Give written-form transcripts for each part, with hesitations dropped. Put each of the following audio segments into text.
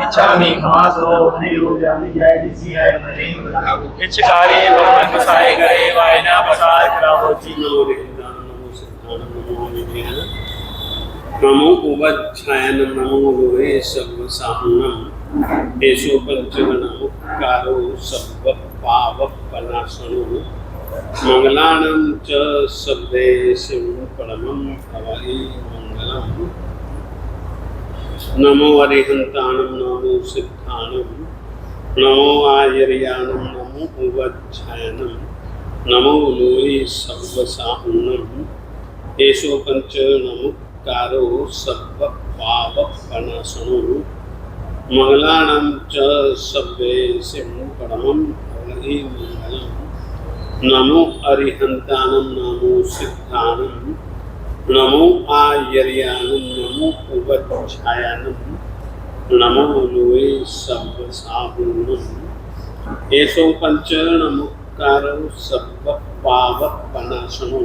इच्छामि खमासो इच्छकारी भगवान साय करे वायना प्रसाद करावोची नमो उवच्छायनम नमो लोहे सर्व साहुनम एषो पंचगणकारो सर्व पावक पनाशनो मंगलानं च सर्वेषु परमं हवै मंगलम् नमो अरिहंतानं नमो सिद्धानं नमो आयर्यानं नमो उवच्छायनं नमो लोहे सर्व साहुनम एषो पंचगणकारो सर्व पावक पनाशनो मंगलानं च सर्वेषु परमं हवै मंगलम् नमो अरिहंतानं नमो सिद्धानं नमो आयर्यानं नमो उवच्छायनं नमो लोहे सर्व साहुनम एषो पंचगणकारो सर्व पावक पनाशनो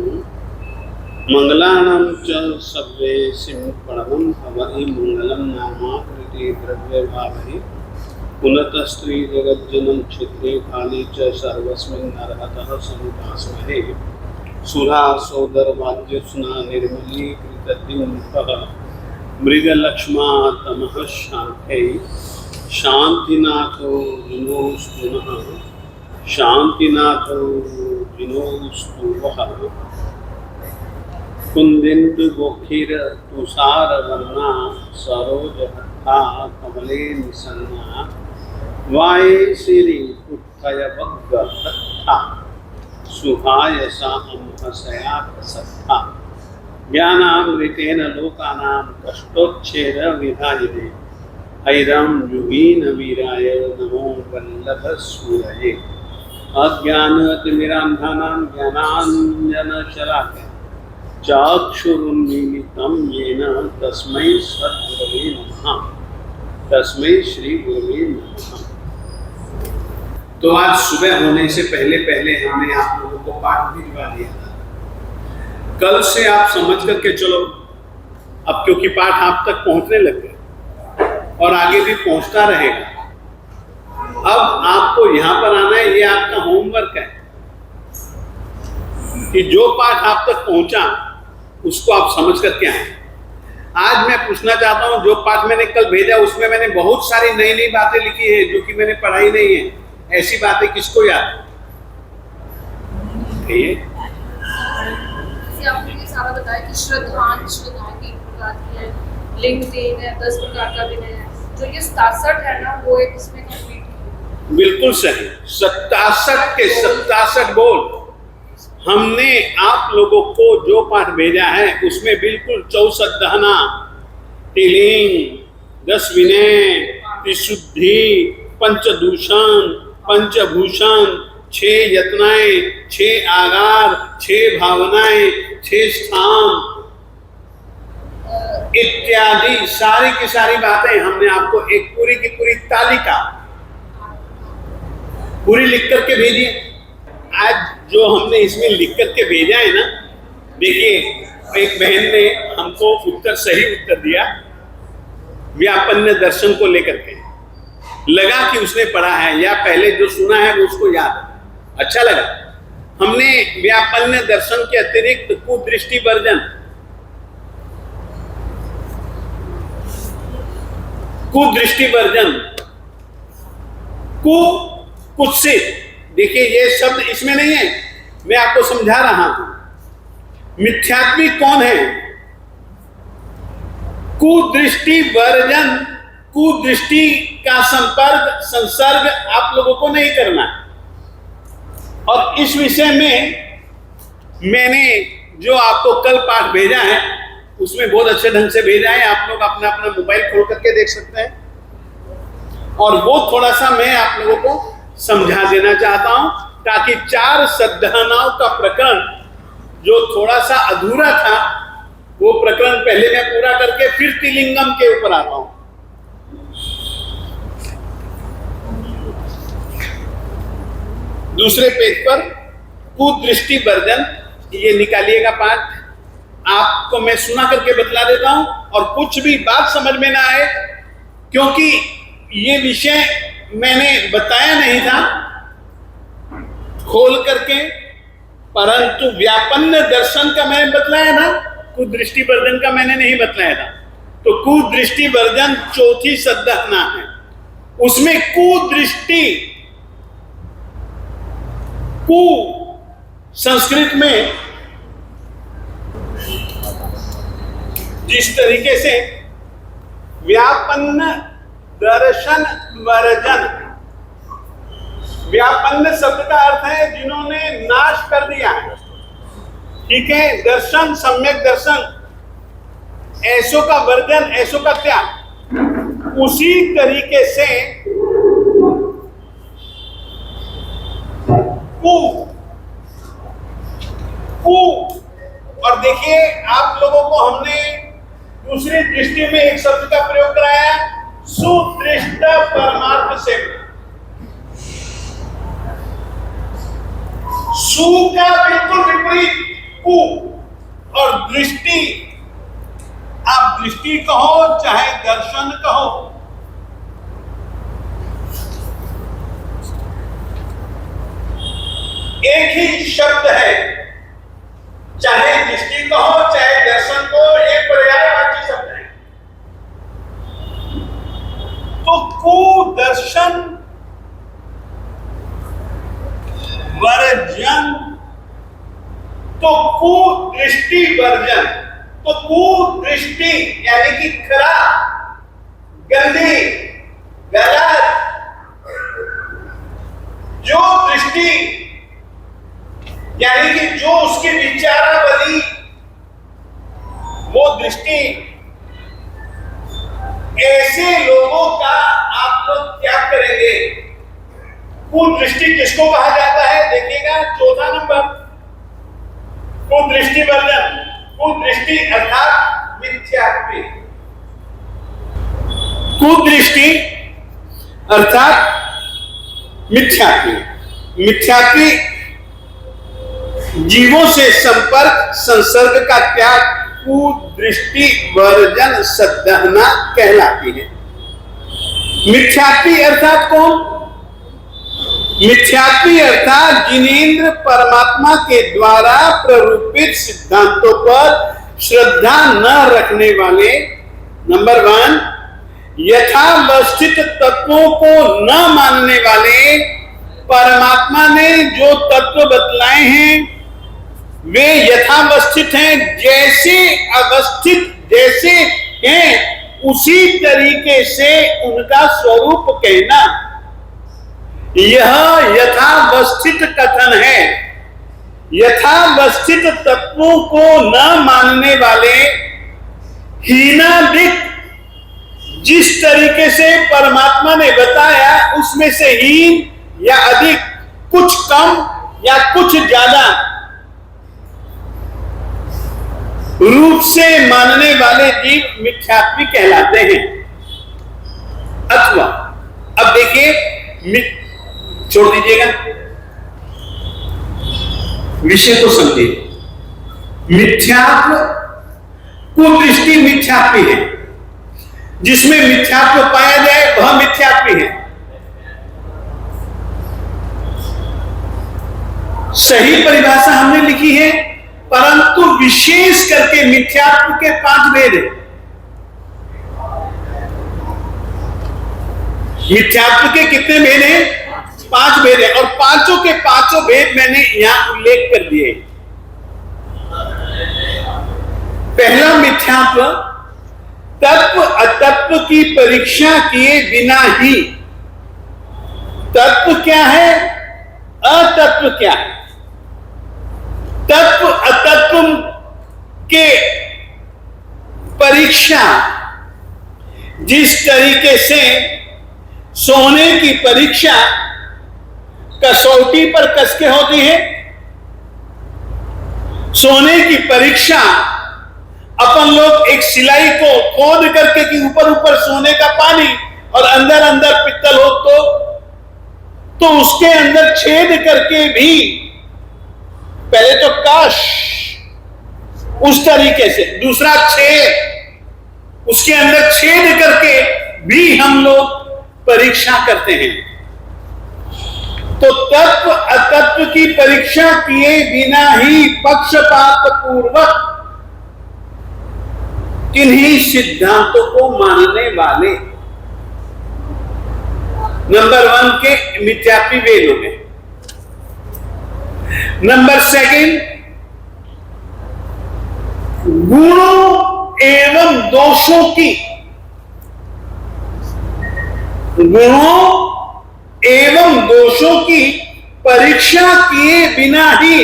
मंगलानं च सर्वेषु परमं हवै मंगलं नामाकृते द्रव्यभावै पुनतस्त्री जगज्जनम क्षेत्रे काले च सर्वस्मिन् नरहतः समुपास्महे सुरा सोदर वाद्यसुना निर्मलीकृतदिम्पः मृगलक्ष्मा तमः शान्त्यै शान्तिनाथो जिनोस्तु नः शान्तिनाथो जिनोस्तु वः कुन्दिन्दु गोखीर तुषार वर्णा सरोजहत्था कमले निसन्ना वाये श्री उत्थय भग्गथा सुहायसा हसया प्रसत्था ज्ञानामृतेन लोकानां कष्टोच्छेद विधायिने ऐरं युगीन वीराय नमो वल्लभ सूरये अज्ञानतिमिरान्धानां ज्ञानाञ्जनशलाकया चाक्षुरुन्मीलितं येन तस्मै सद्गुरवे नमः तस्मै श्री गुरवे नमः। तो आज सुबह होने से पहले पहले हमने आप लोगों को पाठ भिजवा दिया था। कल से आप समझ करके चलो, अब क्योंकि पाठ आप तक पहुंचने लग गए और आगे भी पहुंचता रहेगा। अब आपको यहाँ पर आना है, ये आपका होमवर्क है कि जो पाठ आप तक पहुंचा उसको आप समझ करके आए। आज मैं पूछना चाहता हूं, जो पाठ मैंने कल भेजा उसमें मैंने बहुत सारी नई नई बातें लिखी है जो कि मैंने पढ़ाई नहीं है। ऐसी बातें किसको याद है? आपने सारा बताया कि श्रद्धान की प्रकार की है, लिंग 3 है, 10 प्रकार का विनय है, जो ये 67 है ना वो एक इसमें कंप्लीट। बिल्कुल सही, 67 के 67 बोल। हमने आप लोगों को जो पाठ भेजा है उसमें बिल्कुल 64 दहना, तिलिंग, 10 विनय, त्रिशुद्धि, पंचदूषण, पंचभूषण, 6 यत्नाएं, 6 आगार, 6 भावनाएं, 6 स्थान इत्यादि सारी की सारी बातें हमने आपको एक पूरी की पूरी तालिका पूरी लिख करके भेजी। आज जो हमने इसमें लिख करके भेजा है ना, देखिए एक बहन ने हमको सही उत्तर दिया व्यापन्य दर्शन को लेकर के। लगा कि उसने पढ़ा है या पहले जो सुना है वो उसको याद है, अच्छा लगा। हमने व्यापन्य दर्शन के अतिरिक्त कुदृष्टि वर्जन, कुत्सित, देखिए ये शब्द इसमें नहीं है, मैं आपको समझा रहा हूं। मिथ्यात्मिक कौन है? कुदृष्टि वर्जन, कुदृष्टि का संसर्ग आप लोगों को नहीं करना है। और इस विषय में मैंने जो आपको कल पाठ भेजा है उसमें बहुत अच्छे ढंग से भेजा है। आप लोग अपना अपना मोबाइल खोल करके देख सकते हैं और वो थोड़ा सा मैं आप लोगों को समझा देना चाहता हूं, ताकि 4 सद्धानाओं का प्रकरण जो थोड़ा सा अधूरा था वो प्रकरण पहले मैं पूरा करके फिर त्रिलिंगम के ऊपर आता हूं। दूसरे पेज पर कुदृष्टि वर्जन, ये निकालिएगा पाठ। आपको मैं सुना करके बतला देता हूं और कुछ भी बात समझ में ना आए क्योंकि ये विषय मैंने बताया नहीं था खोल करके, परंतु व्यापन्न दर्शन का मैंने बतलाया था, कुदृष्टि वर्जन का मैंने नहीं बतलाया था। तो कुदृष्टि वर्जन चौथी सद्दहना है। उसमें कुदृष्टि, कु संस्कृत में जिस तरीके से व्यापन्न दर्शन वर्जन, व्यापन्न शब्द का अर्थ है जिन्होंने नाश कर दिया है, ठीक है। दर्शन, सम्यक दर्शन, ऐसों का वर्जन, ऐसों का त्याग। उसी तरीके से और देखिए आप लोगों को हमने दूसरी दृष्टि में एक शब्द का प्रयोग कराया, सुदृष्ट परमार्थ से। सु का बिल्कुल विपरीत कु, और दृष्टि, आप दृष्टि कहो चाहे दर्शन कहो, एक ही शब्द है। चाहे दृष्टि कहो चाहे दर्शन को, एक पर्यायवाची शब्द है। तो कुदर्शन वर्जन, तो कुदृष्टि वर्जन, तो कुदृष्टि यानी कि खराब, गंदी, गलत, जो दृष्टि यानी कि जो उसकी विचारावली, वो दृष्टि, ऐसे लोगों का आप लोग क्या करेंगे? कुदृष्टि किसको कहा जाता है? देखिएगा चौथा नंबर, कुदृष्टि वर्जन। कुदृष्टि अर्थात मिथ्यात्वी, कुदृष्टि अर्थात मिथ्यात्वी। मिथ्यात्वी जीवों से संपर्क संसर्ग का त्याग कुदृष्टि वर्जन सद्दहना कहलाती है। मिथ्यात्वी अर्थात कौन? मिथ्यात्वी अर्थात जिनेंद्र परमात्मा के द्वारा प्ररूपित सिद्धांतों पर श्रद्धा न रखने वाले। नंबर 1, यथावस्थित तत्वों को न मानने वाले। परमात्मा ने जो तत्व बतलाए हैं वे यथावस्थित हैं, जैसे अवस्थित जैसे हैं उसी तरीके से उनका स्वरूप कहना, यह यथावस्थित कथन है। यथावस्थित तत्वों को न मानने वाले हीनाधिक, जिस तरीके से परमात्मा ने बताया उसमें से हीन या अधिक, कुछ कम या कुछ ज्यादा रूप से मानने वाले जीव मिथ्यात्वी कहलाते हैं। अथवा, अब देखिए, छोड़ दीजिएगा, विषय को समझिए। मिथ्यात्व, कुदृष्टि मिथ्यात्वी है। जिसमें मिथ्यात्व पाया जाए वह मिथ्यात्वी है। सही परिभाषा हमने लिखी है, परंतु विशेष करके मिथ्यात्व के 5 भेद हैं। मिथ्यात्व के कितने भेद हैं? 5 भेद हैं, और पांचों के पांचों भेद मैंने यहां उल्लेख कर दिए। पहला मिथ्यात्व, तत्व अतत्व की परीक्षा किए बिना ही। तत्व क्या है, अतत्व क्या है? तत्व अतत्व के परीक्षा जिस तरीके से सोने की परीक्षा कसौटी पर कसके होती है, सोने की परीक्षा अपन लोग एक सिलाई को खोद करके कि ऊपर ऊपर सोने का पानी और अंदर अंदर पित्तल हो तो उसके अंदर छेद करके भी, पहले तो काश उस तरीके से, दूसरा छेद, उसके अंदर छेद करके भी हम लोग परीक्षा करते हैं, तो तत्व अतत्व की परीक्षा किए बिना ही पक्षपात पूर्वक किन्हीं सिद्धांतों को मानने वाले नंबर 1 के मिथ्यात्वी वे लोग हैं। नंबर 2, गुणों एवं दोषों की परीक्षा किए बिना ही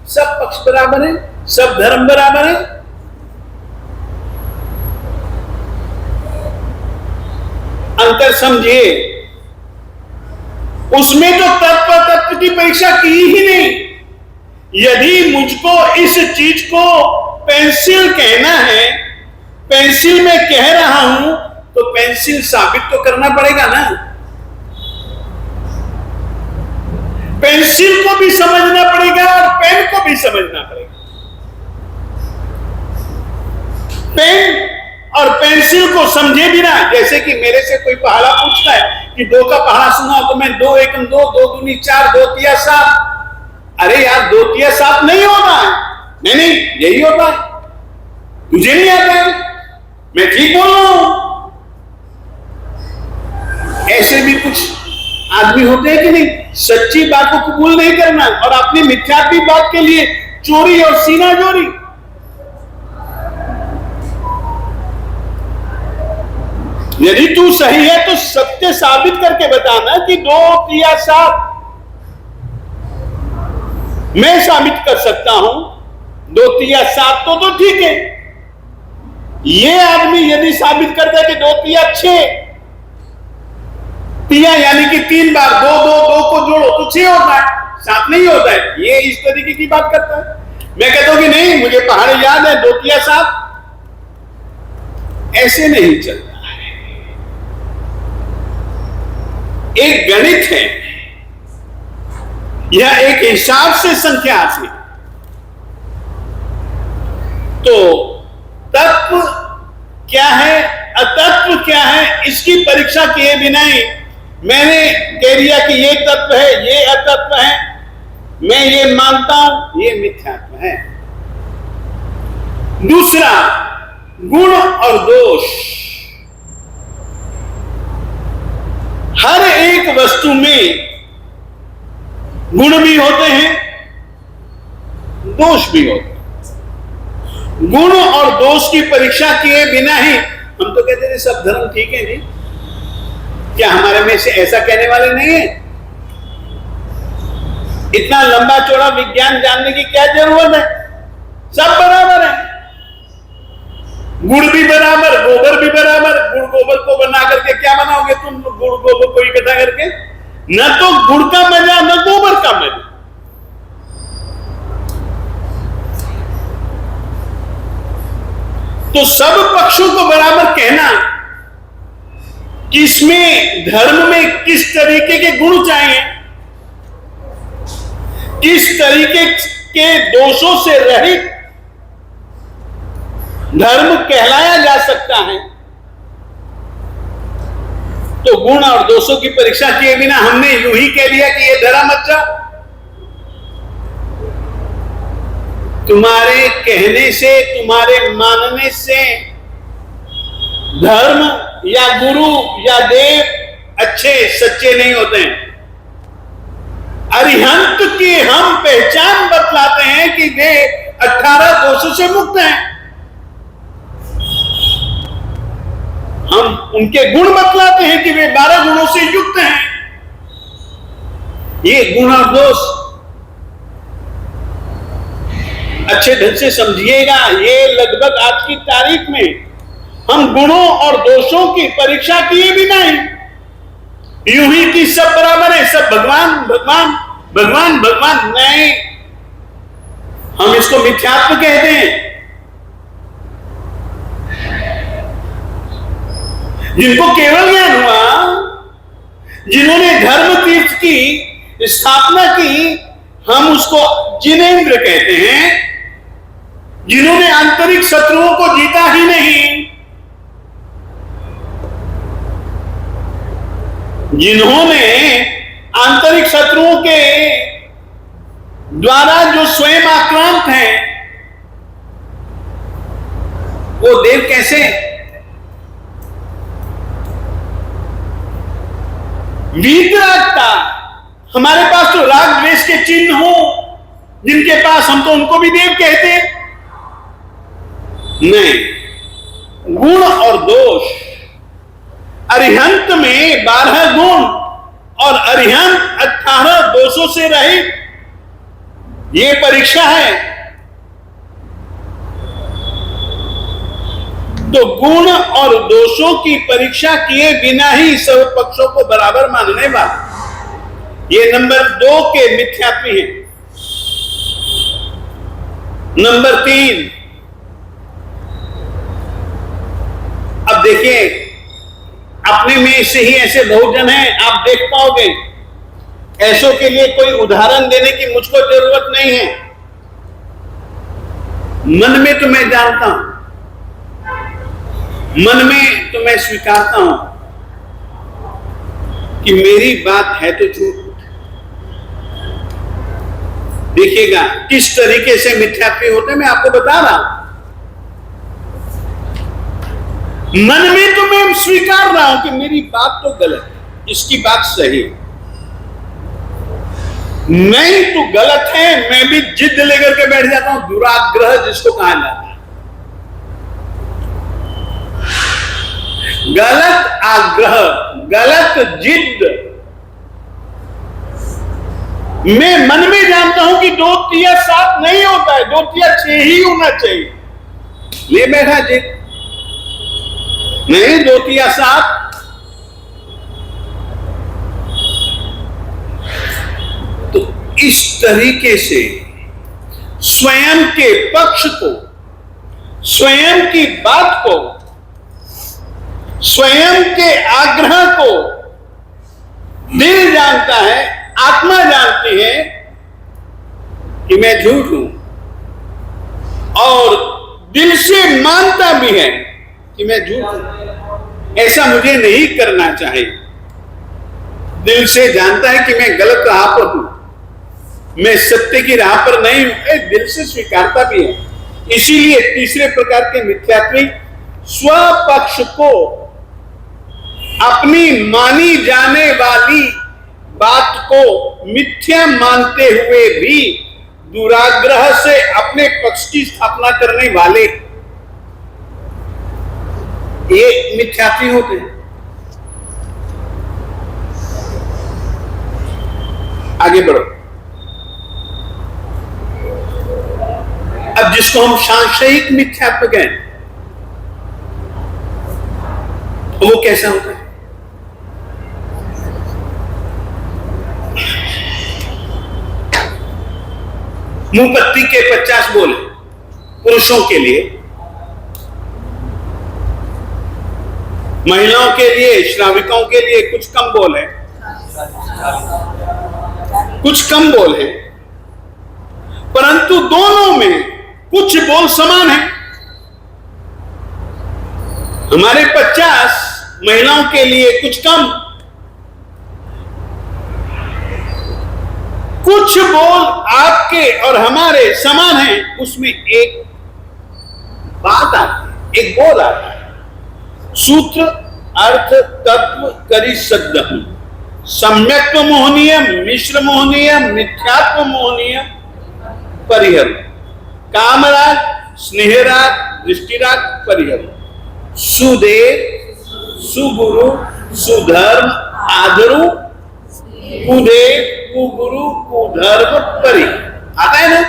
सब पक्ष बराबर है, सब धर्म बराबर है। अंतर समझिए, उसमें तो तत्व की परीक्षा की ही नहीं। यदि मुझको इस चीज को पेंसिल कहना है, पेंसिल में कह रहा हूं, तो पेंसिल साबित तो करना पड़ेगा ना। पेंसिल को भी समझना पड़ेगा और पेन को भी समझना पड़ेगा। पेन और पेंसिल को समझे बिना, जैसे कि मेरे से कोई पहाड़ा पूछता है कि 2 का पहाड़ा सुनाओ, तो मैं 2 एकम 2, 2 दूनी 4, 2 तिया 7। अरे यार, 2 तिया 7 नहीं होता है। नहीं, यही होता है। तुझे नहीं आता है, मैं ठीक बोल रहा हूं। ऐसे भी कुछ आदमी होते हैं कि नहीं, सच्ची बात को कबूल नहीं करना और अपनी मिथ्यात्वी बात के लिए चोरी और सीना जोरी। यदि तू सही है तो सत्य साबित करके बताना कि 2 तिया 7 मैं साबित कर सकता हूं, 2 तिया 7 तो ठीक है। ये आदमी यदि साबित करता है कि 2 तिया 6 तिया यानी कि 3 बार 2 2 2 को जोड़ो तो 6 होता है, 7 नहीं होता है। ये इस तरीके की बात करता है। मैं कहता हूं कि नहीं, मुझे पहाड़े याद है, 2 तिया 7। ऐसे नहीं चलता है। एक गणित है, यह एक हिसाब से संख्या आती है। तो तत्व क्या है, अतत्व क्या है, इसकी परीक्षा किए बिना ही मैंने कह दिया कि ये तत्व है, ये अतत्व है, मैं ये मानता हूं, ये मिथ्यात्व है। दूसरा, गुण और दोष। हर एक वस्तु में गुण भी होते हैं, दोष भी होते हैं। गुण और दोष की परीक्षा किए बिना ही हम तो कहते हैं सब धर्म ठीक है जी। क्या हमारे में से ऐसा कहने वाले नहीं है? इतना लंबा चौड़ा विज्ञान जानने की क्या जरूरत है? सब बराबर है। गुड़ भी बराबर, गोबर भी बराबर। गुड़ गोबर को बना करके क्या बनाओगे तुम? गुड़ गोबर को इकट्ठा करके न तो गुड़ का मजा न गोबर का मजा। तो सब पक्षों को बराबर कहना, इसमें धर्म में किस तरीके के गुण चाहिए, किस तरीके के दोषों से रहित धर्म कहलाया जा सकता है, तो गुण और दोषों की परीक्षा किए बिना हमने यूं ही कह दिया कि ये धर्म अच्छा। तुम्हारे कहने से, तुम्हारे मानने से धर्म या गुरु या देव अच्छे सच्चे नहीं होते हैं। अरिहंत की हम पहचान बतलाते हैं कि वे 18 दोषों से मुक्त हैं। हम उनके गुण बतलाते हैं कि वे 12 गुणों से युक्त हैं। ये गुण और दोष अच्छे ढंग से समझिएगा। ये लगभग आज की तारीख में हम गुणों और दोषों की परीक्षा किए भी नहीं, यूं ही कि सब बराबर है, सब भगवान भगवान भगवान भगवान। नहीं, हम इसको मिथ्यात्व कहते हैं। जिनको केवल ज्ञान हुआ, जिन्होंने धर्म तीर्थ की स्थापना की, हम उसको जिनेंद्र कहते हैं। जिन्होंने आंतरिक शत्रुओं को जीता ही नहीं, जिन्होंने आंतरिक शत्रुओं के द्वारा जो स्वयं आक्रांत हैं, वो देव कैसे? वीतरागता। हमारे पास तो राग द्वेष के चिन्ह हो, जिनके पास हम तो उनको भी देव कहते नहीं। गुण और दोष, अरिहंत में 12 गुण और अरिहंत 18 दोषों से रहित, ये परीक्षा है। तो गुण और दोषों की परीक्षा किए बिना ही सब पक्षों को बराबर मानने वाला, ये नंबर 2 के मिथ्यात्वी हैं। नंबर 3, अब देखिए, अपने में से ही ऐसे बहुजन हैं, आप देख पाओगे। ऐसों के लिए कोई उदाहरण देने की मुझको जरूरत नहीं है। मन में तो मैं जानता हूं, मन में तो मैं स्वीकारता हूं कि मेरी बात है तो झूठ। देखिएगा किस तरीके से मिथ्यात्वी होते हैं, मैं आपको बता रहा हूं। मन में तो मैं स्वीकार रहा हूं कि मेरी बात तो गलत है, इसकी बात सही है, नहीं तो गलत है, मैं भी जिद लेकर के बैठ जाता हूं, दुराग्रह जिसको कहा जाता है। गलत आग्रह, गलत जिद। मैं मन में जानता हूं कि 2 तिया 7 नहीं होता है, 2 तिया 6 ही होना चाहिए। ले बैठा जिद, नहीं 2 तिया 7। तो इस तरीके से स्वयं के पक्ष को, स्वयं की बात को, स्वयं के आग्रह को दिल जानता है, आत्मा जानती है कि मैं झूठ हूं, और दिल से मानता भी है कि मैं झूठ हूं, ऐसा मुझे नहीं करना चाहिए। दिल से जानता है कि मैं गलत राह पर हूं, मैं सत्य की राह पर नहीं हूं, दिल से स्वीकारता भी है। इसीलिए तीसरे प्रकार के मिथ्यात्वी स्वपक्ष को अपनी मानी जाने वाली बात को मिथ्या मानते हुए भी दुराग्रह से अपने पक्ष की स्थापना करने वाले, ये मिथ्यात्वी होते हैं। आगे बढ़ो। अब जिसको हम सांशयिक मिथ्यात्व कहें, वो कैसा होता है? मुंहपत्ती के 50 बोल पुरुषों के लिए, महिलाओं के लिए, श्राविकाओं के लिए कुछ कम बोल है, कुछ कम बोल है, परंतु दोनों में कुछ बोल समान है। हमारे 50 महिलाओं के लिए कुछ कम, कुछ बोल आपके और हमारे समान हैं, उसमें एक बात आती है, एक बोल आता है। सूत्र अर्थ तत्व करी शब्द, सम्यक्त्व मोहनीय, मिश्र मोहनीय, मिथ्यात्व मोहनीय परिहर, कामराग, स्नेहराग, दृष्टिराग परिहर, सुदेव, सुगुरु, सुधर्म, आदरु, कुदेव, कुगुरु, कुधर्म परि। आता है ना?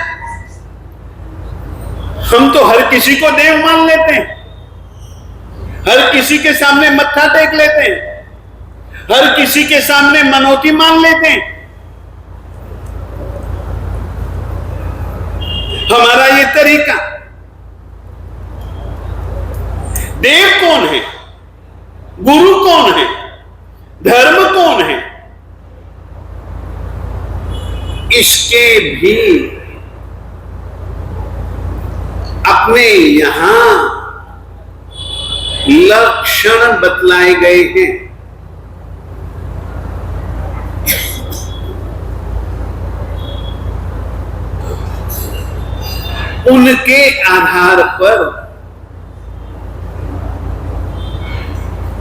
हम तो हर किसी को देव मान लेते हैं, हर किसी के सामने मत्था टेक लेते हैं, हर किसी के सामने मनोती मान लेते हैं। हमारा ये तरीका। देव कौन है, गुरु कौन है, धर्म कौन है, इसके भी अपने यहां लक्षण बतलाए गए हैं। उनके आधार पर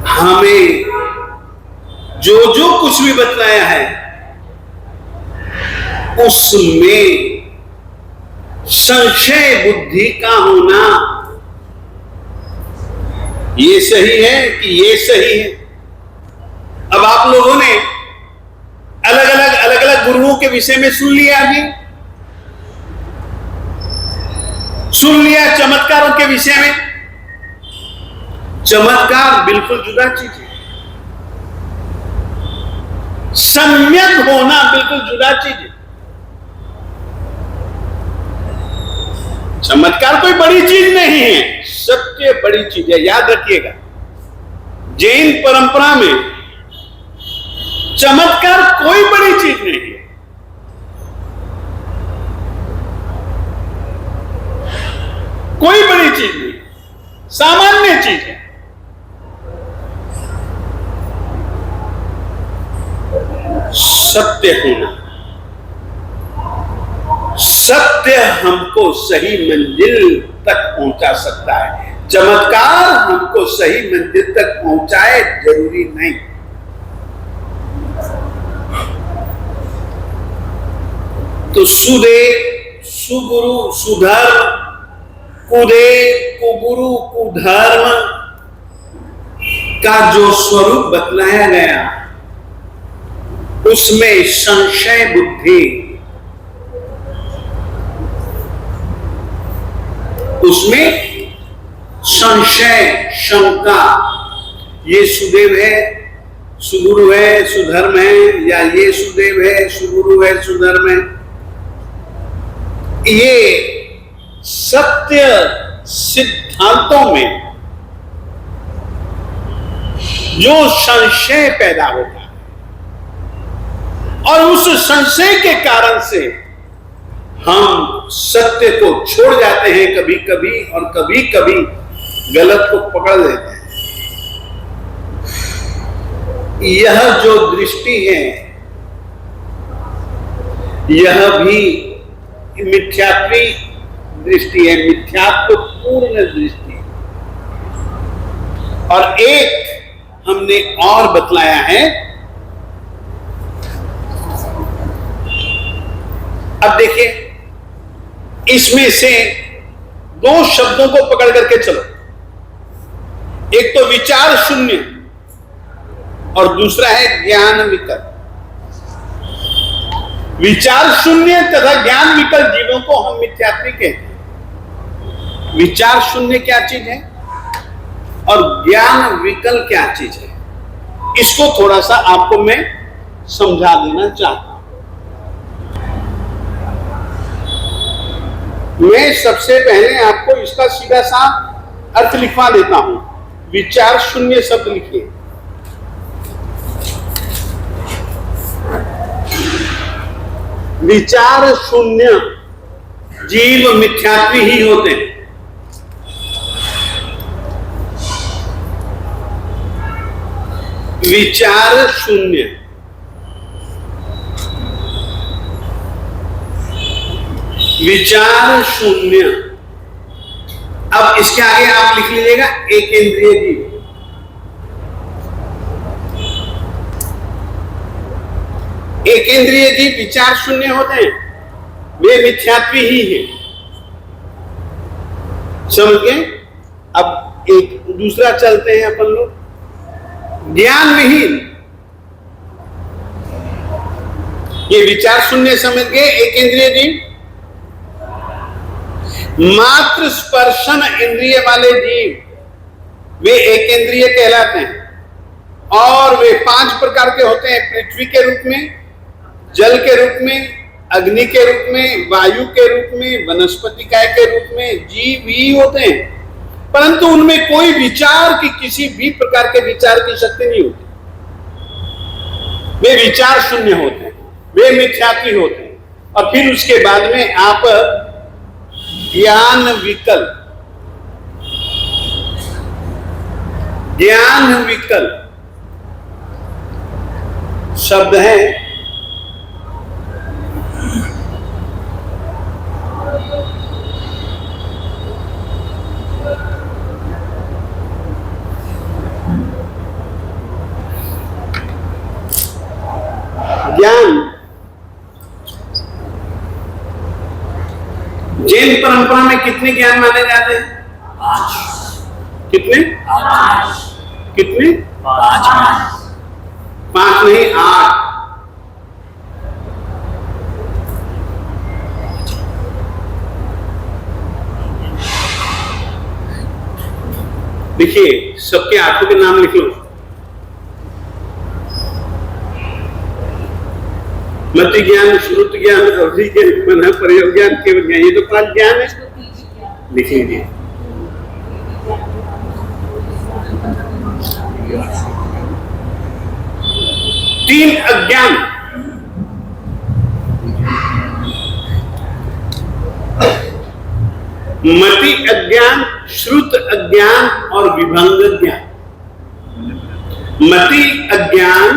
हमें जो जो कुछ भी बतलाया है उसमें संशय बुद्धि का होना ये सही है कि ये सही है। अब आप लोगों ने अलग अलग गुरुओं के विषय में सुन लिया अभी, सुन लिया चमत्कारों के विषय में। चमत्कार बिल्कुल जुदा चीज है, सम्यक होना बिल्कुल जुदा चीज है। चमत्कार कोई बड़ी चीज नहीं है, सबसे बड़ी चीज है, याद रखिएगा। जैन परंपरा में चमत्कार कोई बड़ी चीज नहीं है। कोई बड़ी चीज नहीं, सामान्य चीज है। सत्य होना, सत्य हमको सही मंजिल तक पहुंचा सकता है। चमत्कार हमको सही मंजिल तक पहुंचाए जरूरी नहीं। तो सुदेव, सुगुरु, सुधर्म, कुदेव, कुगुरु, कुधर्म का जो स्वरूप बतलाया गया उसमें संशय बुद्धि, उसमें संशय शंका, ये सुदेव है, सुगुरु है, सुधर्म है, या ये सुदेव है, सुगुरु है, सुधर्म है, ये सत्य सिद्धांतों में जो संशय पैदा होता है और उस संशय के कारण से हम सत्य को छोड़ जाते हैं कभी कभी, और कभी कभी गलत को पकड़ लेते हैं। यह जो दृष्टि है यह भी मिथ्यात्वी दृष्टि है, मिथ्यात्व पूर्ण दृष्टि है। और एक हमने और बतलाया है, अब देखिए इसमें से दो शब्दों को पकड़ करके चलो, एक तो विचार शून्य और दूसरा है ज्ञान विकल। विचार शून्य तथा ज्ञान विकल जीवों को हम मिथ्यात्वी कहते हैं। विचार शून्य क्या चीज है और ज्ञान विकल क्या चीज है, इसको थोड़ा सा आपको मैं समझा देना चाहता हूं। मैं सबसे पहले आपको इसका सीधा सा अर्थ लिखवा देता हूं। विचार शून्य शब्द लिखिए। विचार शून्य जीव मिथ्यात्वी ही होते हैं। विचार शून्य, विचार शून्य। अब इसके आगे आप लिख लीजिएगा एक इंद्रिय जीव। एक इंद्रिय जीव विचार शून्य होते हैं, वे मिथ्यात्वी ही हैं। समझ गए? अब एक दूसरा चलते हैं अपन लोग। ज्ञान विहीन, ये विचार शून्य समझ गए। एक इंद्रिय जीव मात्र स्पर्शन इंद्रिय वाले जीव वे एक इंद्रिय कहलाते हैं और वे 5 प्रकार के होते हैं। पृथ्वी के रूप में, जल के रूप में, अग्नि के रूप में, वायु के रूप में, वनस्पति काय के रूप में जीव ही होते हैं, परंतु उनमें कोई विचार की, किसी भी प्रकार के विचार की शक्ति नहीं होती। वे विचार शून्य होते हैं, वे मिथ्यात्वी होते हैं। और फिर उसके बाद में आप ज्ञान विकल, ज्ञान विकल शब्द है। जैन परंपरा में कितने ज्ञान माने जाते हैं? कितने? कितने? 5 नहीं, 8। देखिए, सबके 8 के नाम लिख लो। मति ज्ञान, श्रुत ज्ञान, अवधि ज्ञान, मन प्रयोग ज्ञान, केवल ज्ञान, ये तो 5 ज्ञान है। लिख लीजिए। तीन अज्ञान, मति अज्ञान, श्रुत अज्ञान और विभंग ज्ञान। मति अज्ञान,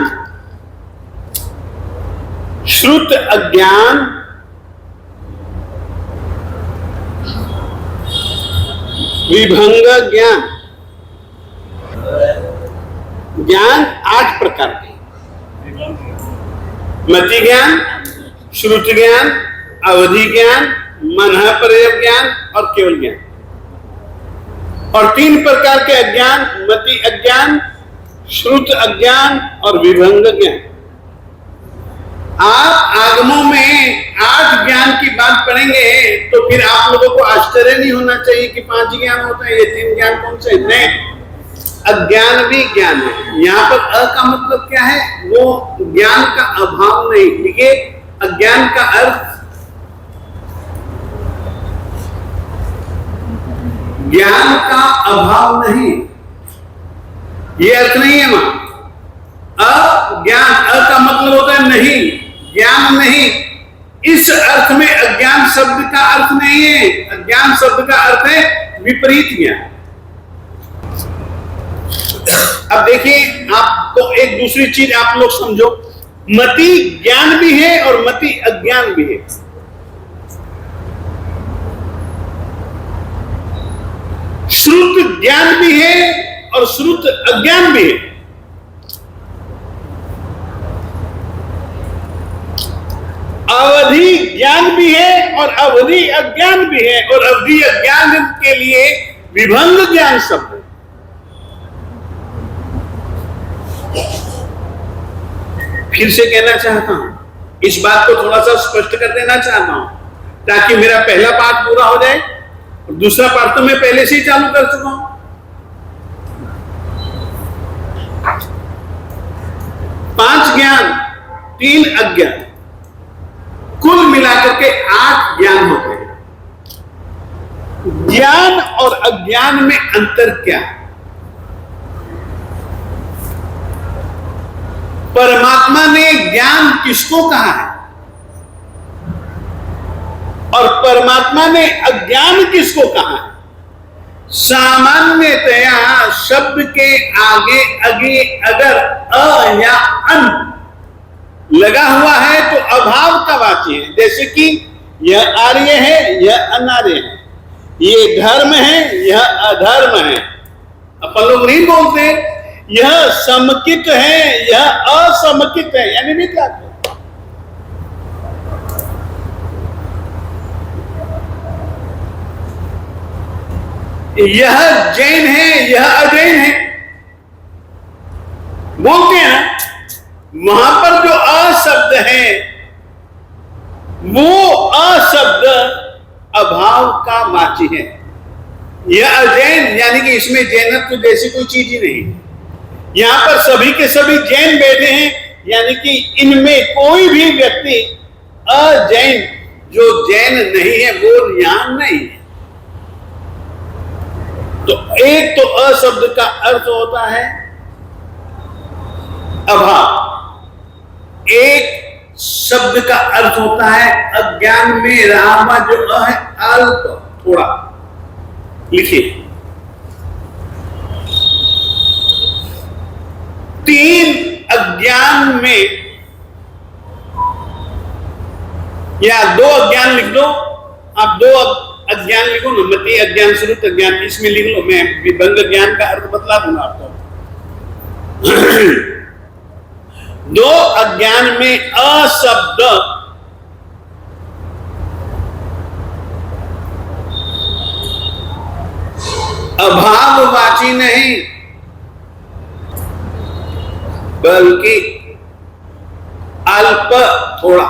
श्रुत अज्ञान, विभंग ज्ञान। ज्ञान 8 प्रकार के। मति ज्ञान, श्रुत ज्ञान, अवधि ज्ञान, मन प्रयोग ज्ञान और केवल ज्ञान। और 3 प्रकार के अज्ञान, मति अज्ञान, श्रुत अज्ञान और विभंग ज्ञान। आप आगमों में 8 ज्ञान की बात पढ़ेंगे तो फिर आप लोगों को आश्चर्य नहीं होना चाहिए कि 5 ज्ञान होते हैं, ये 3 ज्ञान कौन से? नहीं, अज्ञान भी ज्ञान है। यहाँ पर अ का मतलब क्या है? वो ज्ञान का अभाव नहीं। देखिए, अज्ञान का अर्थ ज्ञान का अभाव नहीं, ये अर्थ नहीं है वहां। अज्ञान, अ का मतलब होता है नहीं, ज्ञान नहीं। इस अर्थ में अज्ञान शब्द का अर्थ नहीं है। अज्ञान शब्द का अर्थ है विपरीत ज्ञान। अब देखिए, आपको एक दूसरी चीज आप लोग समझो, मति ज्ञान भी है और मति अज्ञान भी है। श्रुत ज्ञान भी है और श्रुत अज्ञान भी है। अवधि ज्ञान भी है और अवधि अज्ञान भी है, और अवधि अज्ञान के लिए विभंग ज्ञान शब्द है। फिर से कहना चाहता हूं, इस बात को थोड़ा सा स्पष्ट कर देना चाहता हूं ताकि मेरा पहला पाठ पूरा हो जाए, और दूसरा पाठ तो मैं पहले से ही चालू कर चुका हूं। 5 ज्ञान, 3 अज्ञान, कुल मिलाकर के 8 ज्ञान होते हैं। ज्ञान और अज्ञान में अंतर क्या है? परमात्मा ने ज्ञान किसको कहा है और परमात्मा ने अज्ञान किसको कहा है? सामान्यतया शब्द के आगे अगे अगर अ या अन लगा हुआ है तो अभाव का वाची है। जैसे कि यह आर्य है, यह अनार्य है, ये धर्म है, यह अधर्म है। अपन लोग नहीं बोलते यह समकित है, यह असमकित है, यानी नहीं क्या? यह जैन है, यह अजैन है, बोलते हैं ना। वहां पर जो अशब्द है वो अशब्द अभाव का वाची है। यह अजैन यानी कि इसमें जैनत्व जैसी कोई चीज ही नहीं। यहां पर सभी के सभी जैन बैठे हैं, यानी कि इनमें कोई भी व्यक्ति अजैन जो जैन नहीं है वो यहां नहीं है। तो एक तो अशब्द का अर्थ होता है अभाव, एक शब्द का अर्थ होता है अज्ञान में रहा हुआ जो अ है अल्प, थोड़ा। लिखिए, 3 अज्ञान में या 2 अज्ञान लिख दो। आप 2 अज्ञान लिखो ना, मति अज्ञान, श्रुत अज्ञान, इसमें लिख लो। मैं विभंग ज्ञान का अर्थ बतला दूंगा आपको। 2 अज्ञान में अशब्द अभाववाची नहीं, बल्कि अल्प थोड़ा,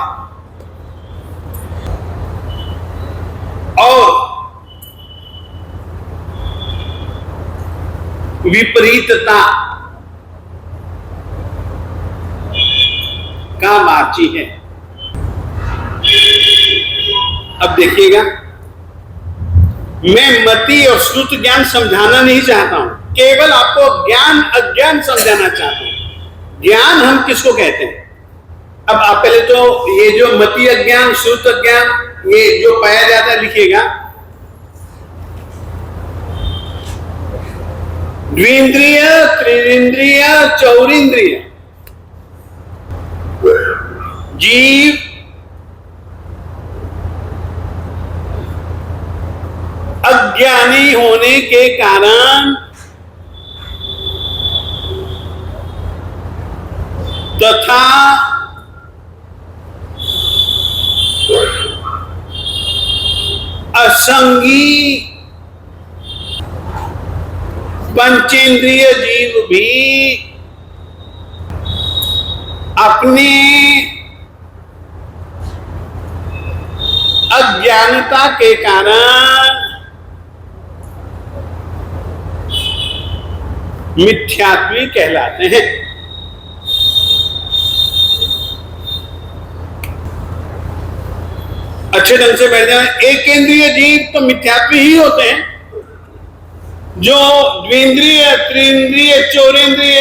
और विपरीतता का वाची है। अब देखिएगा, मैं मति और श्रुत ज्ञान समझाना नहीं चाहता हूं, केवल आपको ज्ञान अज्ञान समझाना चाहता हूं। ज्ञान हम किसको कहते हैं? अब आप पहले तो ये जो मति अज्ञान, श्रुत अज्ञान, ये जो पाया जाता है लिखिएगा। द्विंद्रिय, त्रिंद्रिय, चौरिंद्रिय जीव अज्ञानी होने के कारण तथा असंगी पंचेंद्रिय जीव भी अपने अज्ञानता के कारण मिथ्यात्वी कहलाते हैं। अच्छे ढंग से बैठ जाए, एक इंद्रिय जीव तो मिथ्यात्वी ही होते हैं। जो द्विंद्रिय, त्रिंद्रिय, चौरेंद्रिय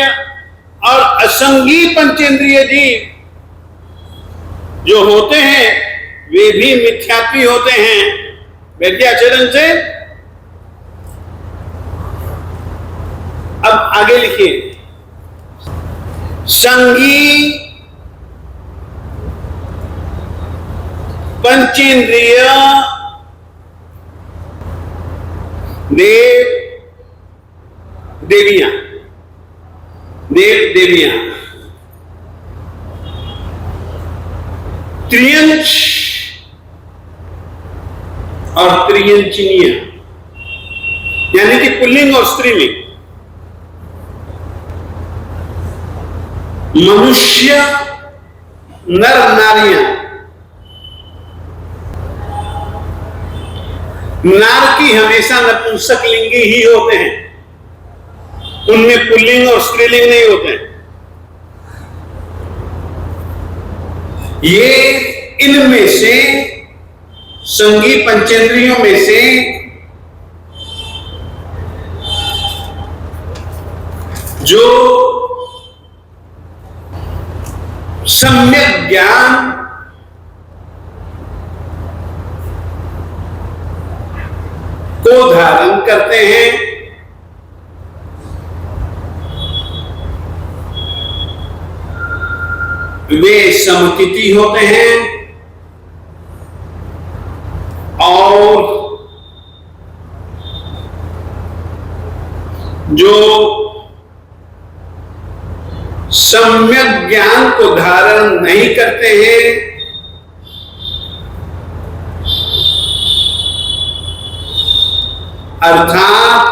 और असंगी पंचेंद्रिय जीव जो होते हैं वे भी मिथ्यात्वी होते हैं। बैठ गया अच्छे ढंग से। अब आगे लिखिए, संगी पंचेंद्रिय देव देवियां, देव देवियां, त्रियंच और त्रियंचिनियां, यानी कि पुल्लिंग और स्त्रीलिंग। मनुष्य, नर नारियां, नारकी हमेशा नपुंसक लिंगी ही होते हैं, उनमें पुल्लिंग और स्त्रीलिंग नहीं होते हैं। ये इनमें से संगी पंचेंद्रियों में से जो सम्यक ज्ञान को धारण करते हैं, वे समचित्ती होते हैं और जो सम्यक ज्ञान को धारण नहीं करते हैं अर्थात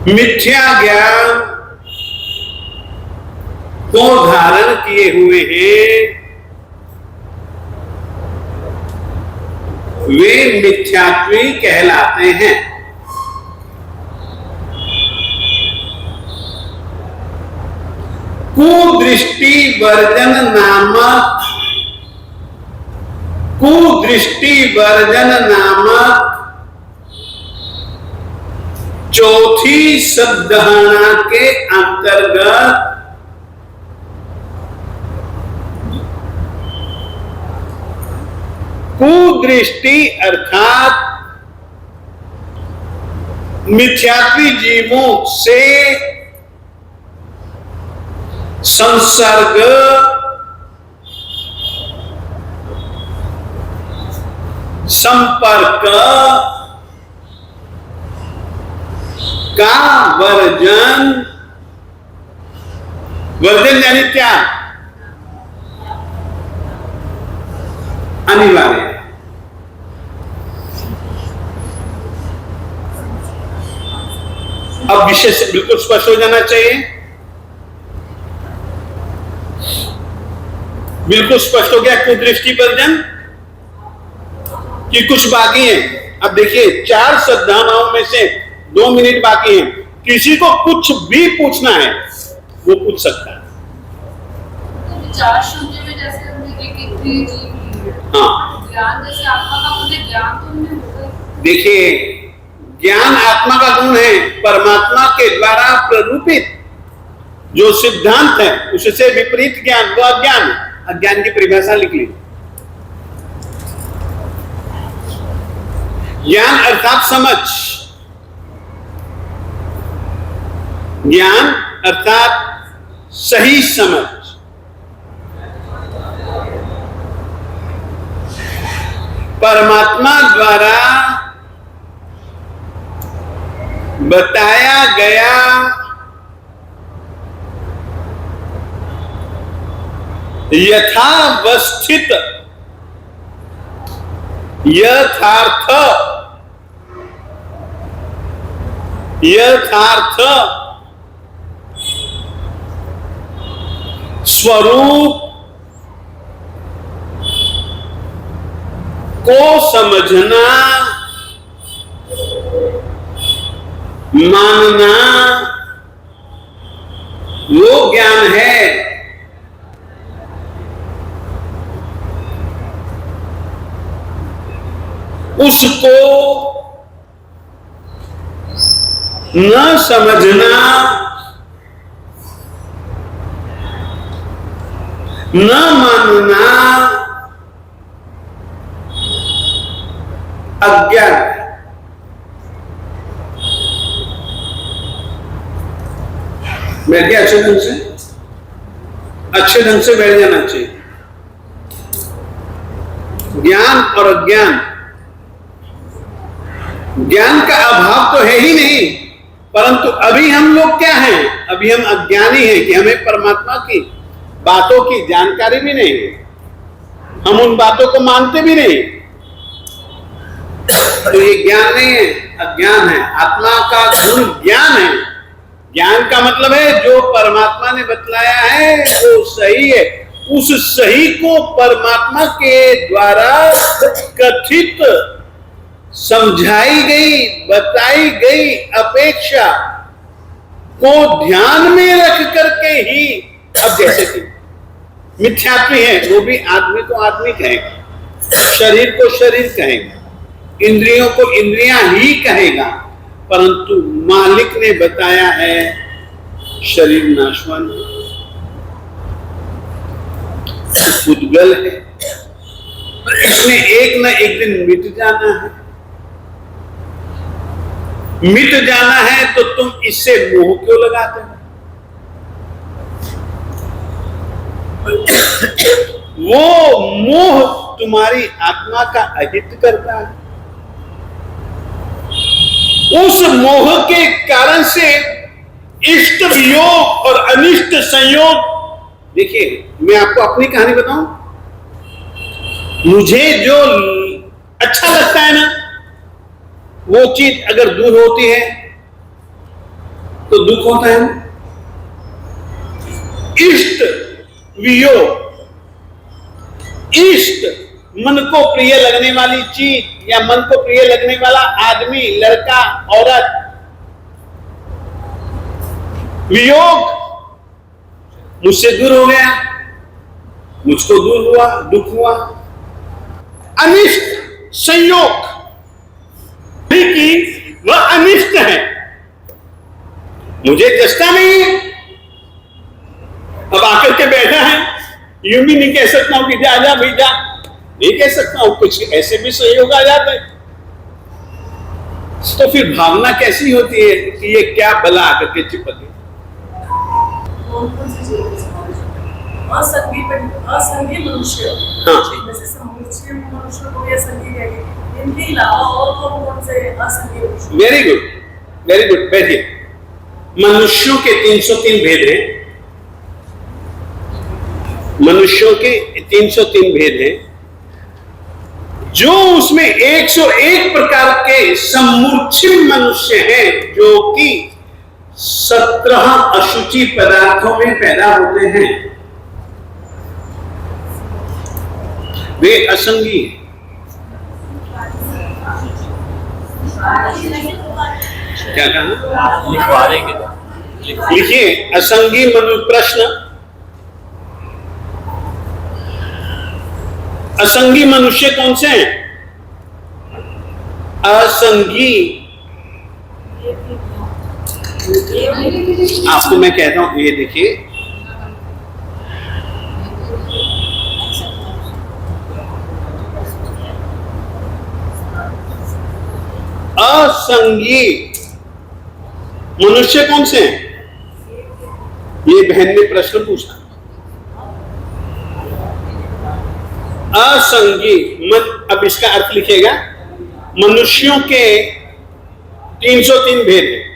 मिथ्या ज्ञान को धारण किए हुए हैं, वे मिथ्यात्वी कहलाते हैं। कुदृष्टि वर्जन नामक चौथी सद्धारणा के अंतर्गत कुदृष्टि अर्थात मिथ्यात्वी जीवों से संसर्ग, संपर्क का वर्जन, वर्जन यानी क्या? अनिवार्य। विषय से बिल्कुल स्पष्ट हो जाना चाहिए, बिल्कुल स्पष्ट हो गया कुदृष्टि वर्जन कि कुछ बाकी है। अब देखिए 4 सद्भावनाओं में से 2 मिनट बाकी है, किसी को कुछ भी पूछना है वो पूछ सकता है। तो विचार शून्य में जैसे हमने एक इंद्रिय जीव ली है, हाँ ज्ञान जैसे आत्मा का गुण है, ज्ञान तो हमने होगा ही। देखिए ज्ञान आत्मा का गुण है, परमात्मा के द्वारा प्ररूपित जो सिद्धांत है उससे विपरीत ज्ञान वो अज्ञान है। अज्ञान की परिभाषा लिख ली, ज्ञान अर्थात समझ, ज्ञान अर्थात सही समझ। परमात्मा द्वारा बताया गया यथावस्थित यथार्थ स्वरूप को समझना, मानना वो ज्ञान है। उसको न समझना, न मानना अज्ञान है। बैठ गया अच्छे ढंग से, अच्छे ढंग से बैठ जाना चाहिए। ज्ञान और अज्ञान, ज्ञान का अभाव तो है ही नहीं, परंतु अभी हम लोग क्या हैं, अभी हम अज्ञानी हैं कि हमें परमात्मा की बातों की जानकारी भी नहीं है, हम उन बातों को मानते भी नहीं। तो ये ज्ञान नहीं है, अज्ञान है। आत्मा का गुण ज्ञान है। ज्ञान का मतलब है जो परमात्मा ने बतलाया है वो सही है। उस सही को परमात्मा के द्वारा कथित समझाई गई, बताई गई अपेक्षा को ध्यान में रख करके ही, अब जैसे कि मिथ्यात्वी है वो भी आदमी को आदमी कहेगा, शरीर को शरीर कहेगा, इंद्रियों को इंद्रियां ही कहेगा, परंतु मालिक ने बताया है शरीर नाशवान उद्गल है, इसने एक न एक दिन मिट जाना है। मिट जाना है तो तुम इससे मोह क्यों लगाते हो? वो मोह तुम्हारी आत्मा का अहित करता है। उस मोह के कारण से इष्ट वियोग और अनिष्ट संयोग, देखिए मैं आपको अपनी कहानी बताऊं, मुझे जो अच्छा लगता है ना वो चीज अगर दूर होती है तो दुख होता है ना। इष्ट वियोग, इष्ट मन को प्रिय लगने वाली चीज या मन को प्रिय लगने वाला आदमी, लड़का, औरत, वियोग मुझसे दूर हो गया, मुझको दूर हुआ, दुख हुआ। अनिष्ट संयोग कि वह अनिष्ट है, मुझे जचता नहीं है। अब आकर के बैठा है, यूं भी नहीं कह सकता हूं कि जा जा भाई जा, नहीं कह सकता हूं, कुछ ऐसे भी संयोग आ जाते हैं। तो फिर भावना कैसी होती है कि ये क्या भला आकर के चिपके। असंगी मनुष्य, जैसे समुच्चय मनुष्य को या संगी कहेंगे, इनके अलावा और कौन से असंगी मनुष्य? Very good, very good. बैठिए। मनुष्यों के 303 भेद हैं, मनुष्यों के 303 भेद हैं, जो उसमें 101 प्रकार के समूचित मनुष्य हैं जो कि 17 अशुचि पदार्थों में पैदा होते हैं, वे असंगी हैं। क्या कहा? लिखवा देंगे। लिखिए, असंगी मनुष्य। प्रश्न, असंगी मनुष्य कौन से हैं? असंगी, आपको मैं कहता हूं, ये देखिए, असंगी मनुष्य कौन से हैं? ये बहन ने प्रश्न पूछा। असंगी अब इसका अर्थ लिखिएगा। मनुष्यों के 303 भेद हैं।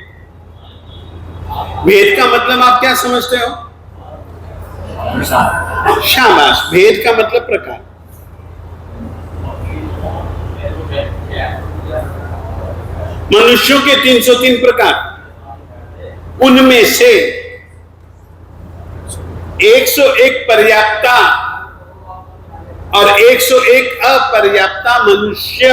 भेद का मतलब आप क्या समझते हो? शाबाश। भेद का मतलब प्रकार। मनुष्यों के 303 प्रकार, उनमें से 101 पर्याप्ता और 101 अपर्याप्ता मनुष्य।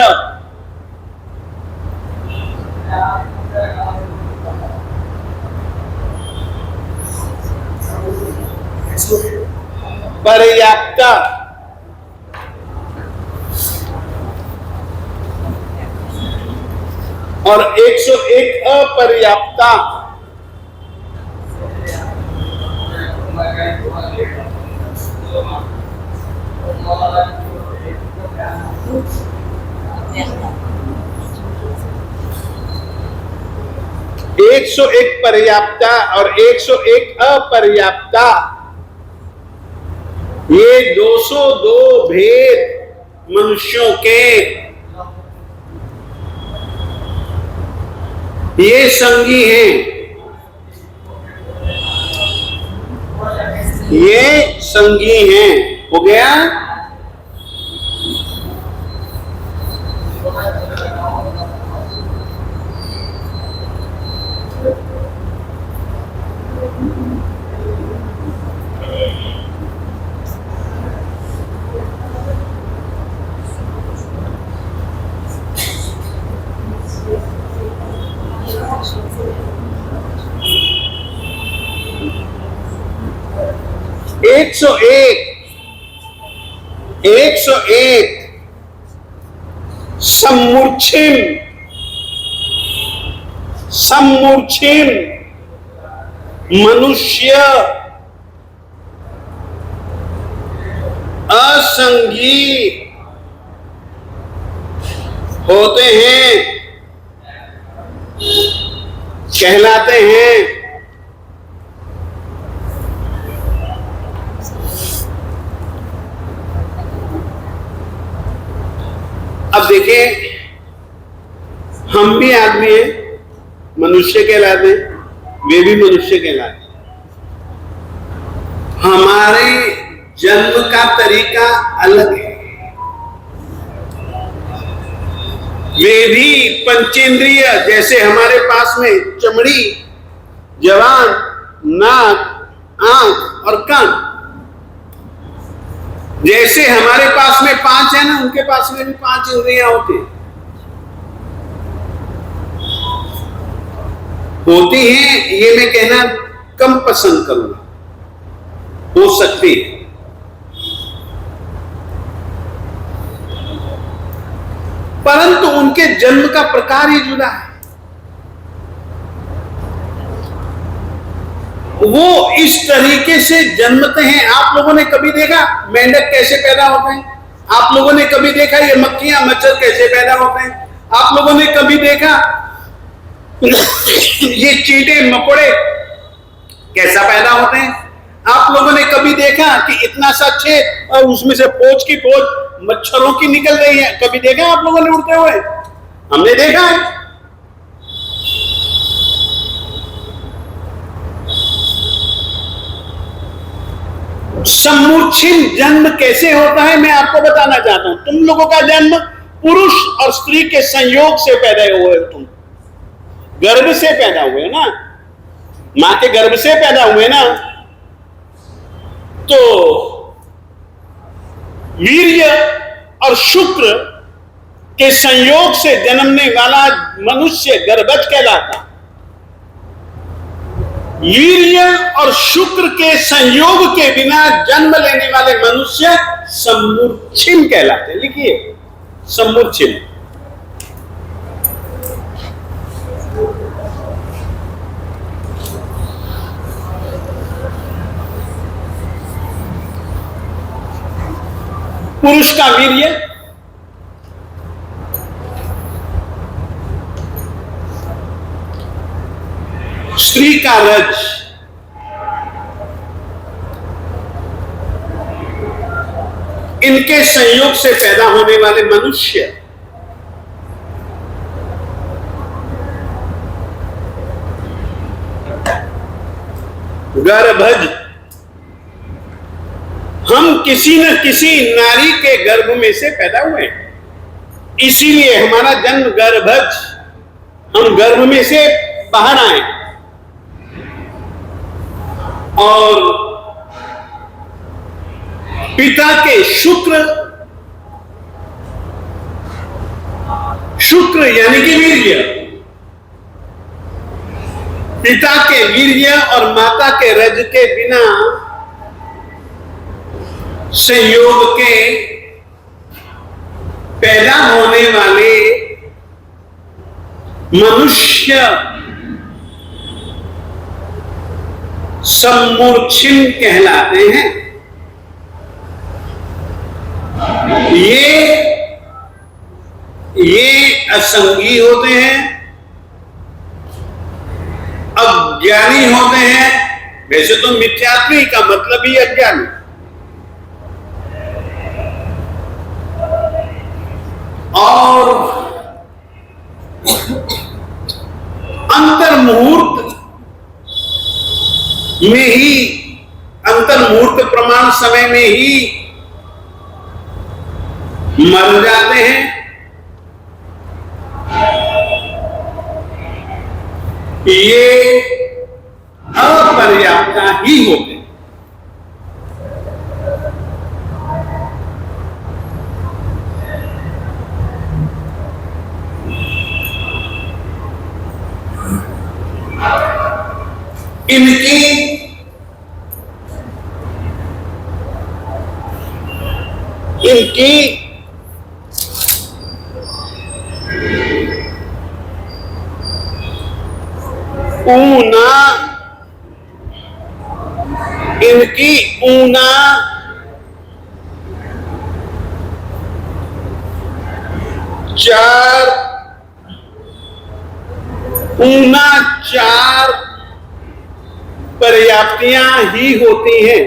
पर्याप्ता और 101 अपर्याप्ता। एक 101 पर्याप्ता और 101 अपर्याप्ता, ये 202 भेद मनुष्यों के, ये संगी हैं, ये संगी हैं। हो गया? एक सौ एक सम्मूर्छिम मनुष्य असंगी होते हैं, कहलाते हैं। अब देखिए, हम भी आदमी हैं, मनुष्य कहलाते हैं, वे भी मनुष्य कहलाते हैं। हमारे जन्म का तरीका अलग है। वे भी पंचेंद्रिय, जैसे हमारे पास में चमड़ी, जबान, नाक, आंख और कान, जैसे हमारे पास में 5 है ना, उनके पास में भी 5 इंद्रियां होती हैं। ये मैं कहना कम पसंद करूंगा, हो सकती है। परंतु उनके जन्म का प्रकार ही जुदा है। वो इस तरीके से जन्मते हैं। आप लोगों ने कभी देखा मेंढक कैसे पैदा होते हैं? आप लोगों ने कभी देखा ये मक्खियां, मच्छर कैसे पैदा होते हैं? आप लोगों ने कभी देखा ये चींटे, मकोड़े कैसा पैदा होते हैं? आप लोगों ने कभी देखा कि इतना सा छेद और उसमें से फौज की फौज मच्छरों की निकल रही है? कभी देखा आप लोगों ने उड़ते हुए? हमने देखा है। सम्मूर्छिम जन्म कैसे होता है मैं आपको बताना चाहता हूं। तुम लोगों का जन्म पुरुष और स्त्री के संयोग से पैदा हुए हो। तुम गर्भ से पैदा हुए ना, मां के गर्भ से पैदा हुए ना, तो वीर्य और शुक्र के संयोग से जन्मने वाला मनुष्य गर्भज कहलाता। वीर्य और शुक्र के संयोग के बिना जन्म लेने वाले मनुष्य सम्मूर्छिन कहलाते। लिखिए, सम्मूर्छिन। पुरुष का वीर्य, स्त्री का रज, इनके संयोग से पैदा होने वाले मनुष्य गर्भज। हम किसी न किसी नारी के गर्भ में से पैदा हुए, इसीलिए हमारा जन्म गर्भज, हम गर्भ में से बाहर आए। और पिता के शुक्र यानी कि वीर्य, पिता के वीर्य और माता के रज के बिना संयोग के पैदा होने वाले मनुष्य सम्मूर्छिन कहलाते हैं। ये असंगी होते हैं, अज्ञानी होते हैं। वैसे तो मिथ्यात्वी का मतलब ही अज्ञानी। और अंतर मुहूर्त में ही, अंतर मुहूर्त प्रमाण समय में ही मर जाते हैं। ये अपर्याप्ता ही होते हैं। इनकी ऊना चार पर्याप्तियां ही होती हैं।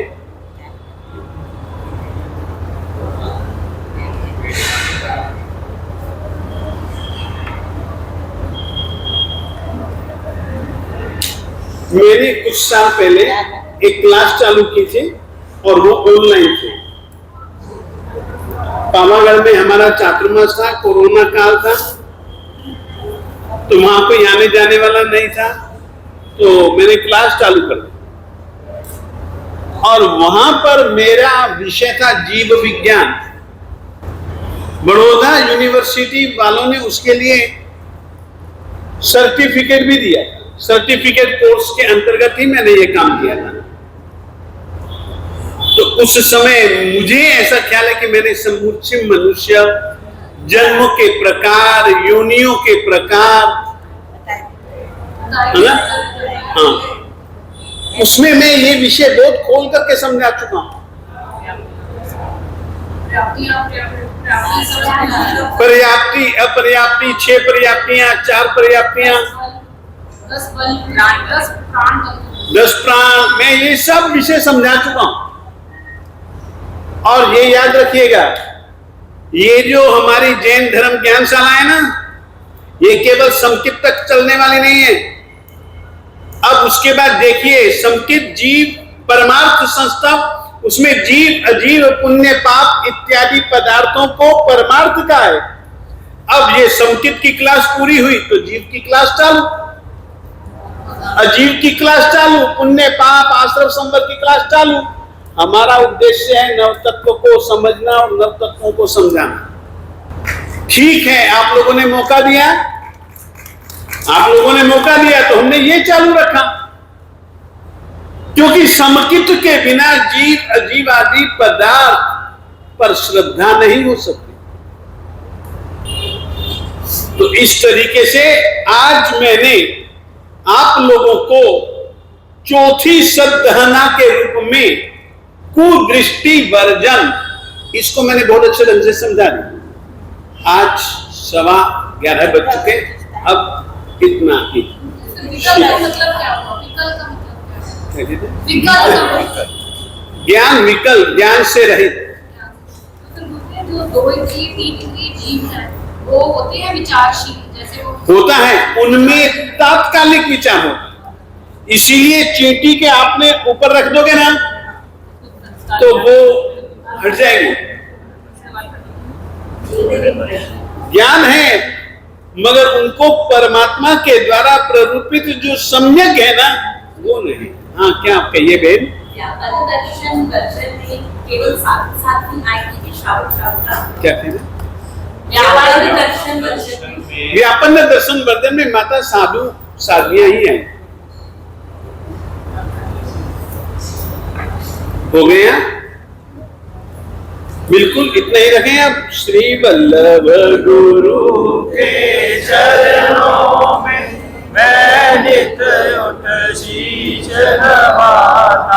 मैंने कुछ साल पहले एक क्लास चालू की थी और वो ऑनलाइन थी। पावागढ़ में हमारा चातुर्मास था, कोरोना काल था, तो वहां कोई आने जाने वाला नहीं था, तो मैंने क्लास चालू कर दी। और वहां पर मेरा विषय था जीव विज्ञान। बड़ौदा यूनिवर्सिटी वालों ने उसके लिए सर्टिफिकेट भी दिया। सर्टिफिकेट कोर्स के अंतर्गत ही मैंने ये काम किया था। तो उस समय मुझे ऐसा ख्याल है कि मैंने सम्मूर्छिन मनुष्य, जन्म के प्रकार, योनियों के प्रकार, है ना? हाँ, उसमें मैं ये विषय बहुत खोल करके समझा चुका हूं। पर्याप्ति, अपर्याप्ति, 6 पर्याप्तियां, 4 पर्याप्तियां, 10 प्राण, मैं ये सब विषय समझा चुका हूं। और ये याद रखिएगा, ये जो हमारी जैन धर्म ज्ञानशाला है ना, ये केवल संकित तक चलने वाली नहीं है। अब उसके बाद देखिए, संकित जीव परमार्थ संस्था, उसमें जीव, अजीव, पुण्य, पाप इत्यादि पदार्थों को परमार्थ का है। अब ये संकित की क्लास पूरी हुई तो जीव की क्लास चालू। अजीब की क्लास चालू, पुण्य पाप आश्रम संवर की क्लास चालू। हमारा उद्देश्य है नव तत्व को समझना और नव तत्वों को समझाना। ठीक है, आप लोगों ने मौका दिया, तो हमने ये चालू रखा, क्योंकि समकित के बिना जीव अजीव आदि पदार्थ पर श्रद्धा नहीं हो सकती। तो इस तरीके से आज मैंने आप लोगों को चौथी सद्धारणा के रूप में कुदृष्टि वर्जन, इसको मैंने बहुत अच्छे ढंग से समझा दिया। आज 11:15 बज चुके, अब इतना ही। विकल्प का मतलब क्या हुआ? विकल्प का मतलब क्या है? विकल्प का मतलब ज्ञान विकल्प, ज्ञान से रहित। तो जो 2 इंद्रिय 3 इंद्रिय जीव हैं वो होते हैं विचारशील, जैसे वो होता है, उनमें तात्कालिक विचार होता है। इसीलिए चींटी के आपने ऊपर रख दोगे ना तो वो हट जाएंगे। ज्ञान है, मगर उनको परमात्मा के द्वारा प्ररूपित जो सम्यक है ना, वो नहीं। हाँ, क्या आप कहिए बहन? दर्शन वर्जन में केवल साथ ही आएगी कि श्रावण क्या कह रहे? व्यापन दर्शन वर्जन में माता साधु साधियां ही हैं। हो गया, बिल्कुल इतना ही रखें। अब श्री वल्लभ गुरु के चरणों में मैं नित्य उठ शीश नवाता।